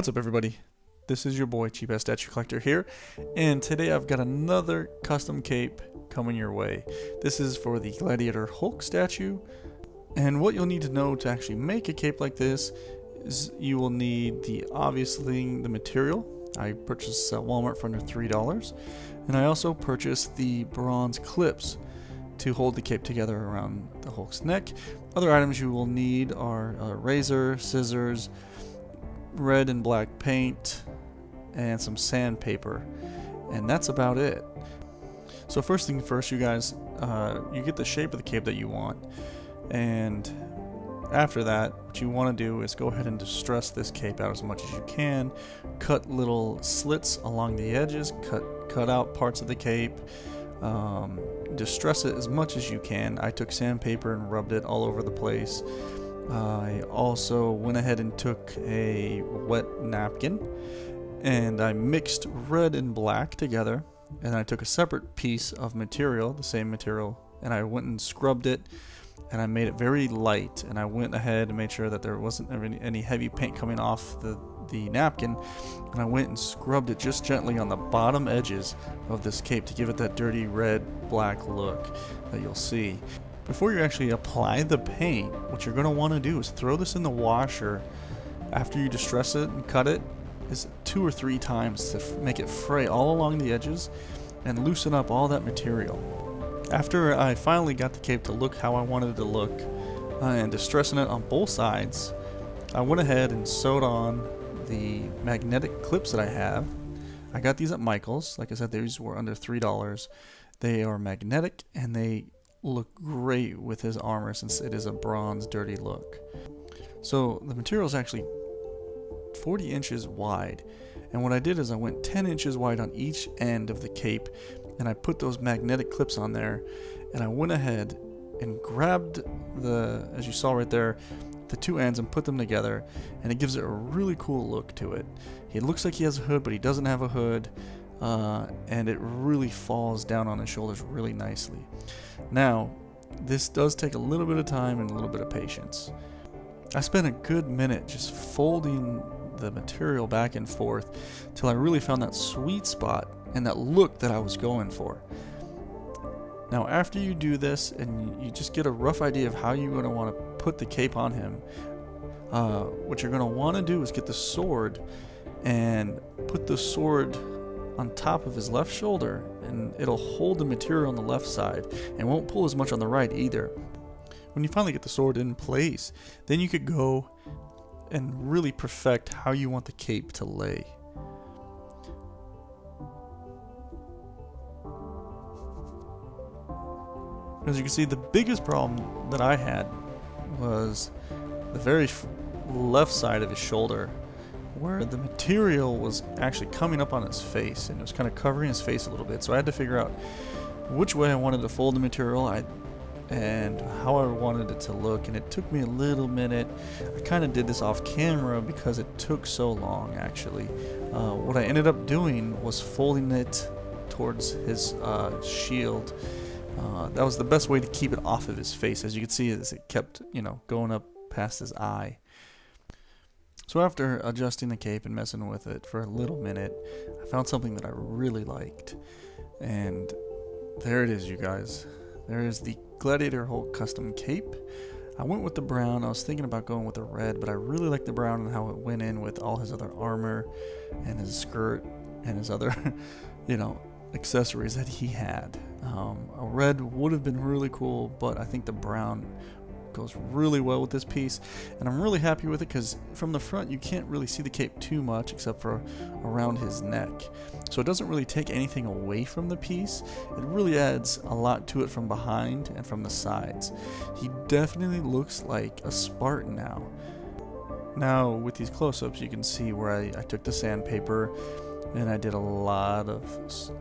What's up, everybody? This is your boy Cheap Ass Statue Collector here, and today I've got another custom cape coming your way. This is for the Gladiator Hulk statue, and what you'll need to know to actually make a cape like this is you will need obviously the material. I purchased at Walmart for under $3, and I also purchased the bronze clips to hold the cape together around the Hulk's neck. Other items you will need are a razor, scissors, red and black paint, and some sandpaper, and that's about it. So first thing first, you guys, you get the shape of the cape that you want, and after that what you want to do is go ahead and distress this cape out as much as you can. Cut little slits along the edges, cut out parts of the cape, distress it as much as you can. I took sandpaper and rubbed it all over the place. I also went ahead and took a wet napkin and I mixed red and black together, and I took a separate piece of material, the same material, and I went and scrubbed it, and I made it very light, and I went ahead and made sure that there wasn't any heavy paint coming off the napkin, and I went and scrubbed it just gently on the bottom edges of this cape to give it that dirty red black look that you'll see. Before you actually apply the paint, what you're going to want to do is throw this in the washer after you distress it and cut it is 2 or 3 times to make it fray all along the edges and loosen up all that material. After I finally got the cape to look how I wanted it to look and distressing it on both sides, I went ahead and sewed on the magnetic clips that I have. I got these at Michael's. Like I said, these were under $3. They are magnetic and they look great with his armor since it is a bronze dirty look. So the material is actually 40 inches wide, and what I did is I went 10 inches wide on each end of the cape, and I put those magnetic clips on there, and I went ahead and grabbed as you saw right there, the 2 ends and put them together, and it gives it a really cool look to it. He looks like he has a hood, but he doesn't have a hood. And it really falls down on his shoulders really nicely. Now, this does take a little bit of time and a little bit of patience. I spent a good minute just folding the material back and forth till I really found that sweet spot and that look that I was going for. Now, after you do this and you just get a rough idea of how you're going to want to put the cape on him, what you're going to want to do is get the sword and put the sword on top of his left shoulder, and it'll hold the material on the left side and won't pull as much on the right either. When you finally get the sword in place, then you could go and really perfect how you want the cape to lay. As you can see, the biggest problem that I had was the very left side of his shoulder, where the material was actually coming up on his face and it was kind of covering his face a little bit. So I had to figure out which way I wanted to fold the material and how I wanted it to look, and it took me a little minute. I kind of did this off camera because it took so long actually. What I ended up doing was folding it towards his shield. That was the best way to keep it off of his face. As you can see, as it kept going up past his eye. So after adjusting the cape and messing with it for a little minute, I found something that I really liked. And there it is, you guys. There is the Gladiator Hulk custom cape. I went with the brown. I was thinking about going with the red, but I really like the brown and how it went in with all his other armor and his skirt and his other, accessories that he had. A red would have been really cool, but I think the brown goes really well with this piece, and I'm really happy with it because from the front you can't really see the cape too much except for around his neck, so it doesn't really take anything away from the piece. It really adds a lot to it from behind and from the sides. He definitely looks like a Spartan now. Now with these close-ups you can see where I took the sandpaper and I did a lot of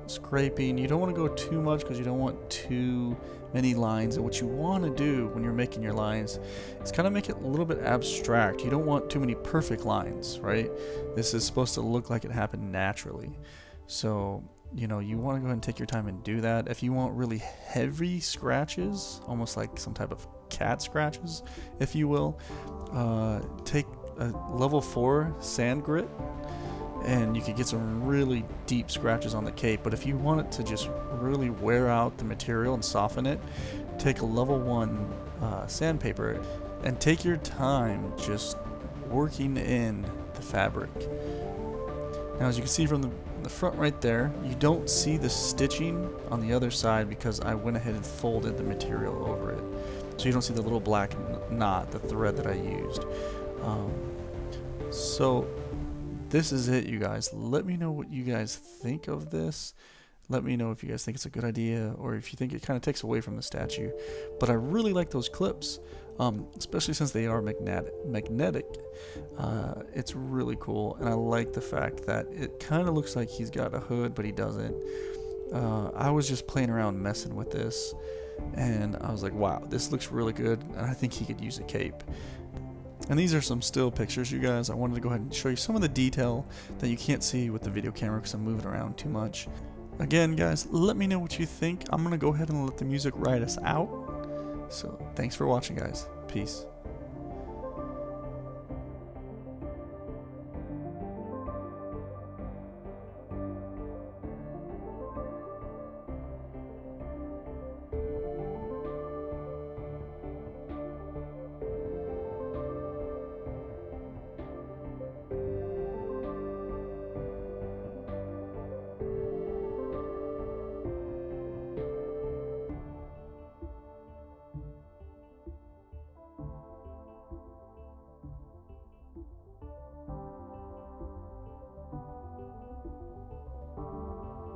scraping. You don't want to go too much because you don't want too many lines, and what you want to do when you're making your lines is kind of make it a little bit abstract. You don't want too many perfect lines, right? This is supposed to look like it happened naturally. So you want to go ahead and take your time and do that. If you want really heavy scratches, almost like some type of cat scratches, if you will, take a level 4 sand grit, and you could get some really deep scratches on the cape. But if you want it to just really wear out the material and soften it, take a level 1 sandpaper and take your time just working in the fabric. Now, as you can see from the front right there, you don't see the stitching on the other side because I went ahead and folded the material over it. So you don't see the little black knot, the thread that I used. So this is it, you guys. Let me know what you guys think of this. Let me know if you guys think it's a good idea or if you think it kind of takes away from the statue. But I really like those clips, especially since they are magnetic. It's really cool, and I like the fact that it kind of looks like he's got a hood, but he doesn't. I was just playing around messing with this, and I was like, wow, this looks really good, and I think he could use a cape. And these are some still pictures, you guys. I wanted to go ahead and show you some of the detail that you can't see with the video camera because I'm moving around too much. Again, guys, let me know what you think. I'm going to go ahead and let the music ride us out. So, thanks for watching, guys. Peace.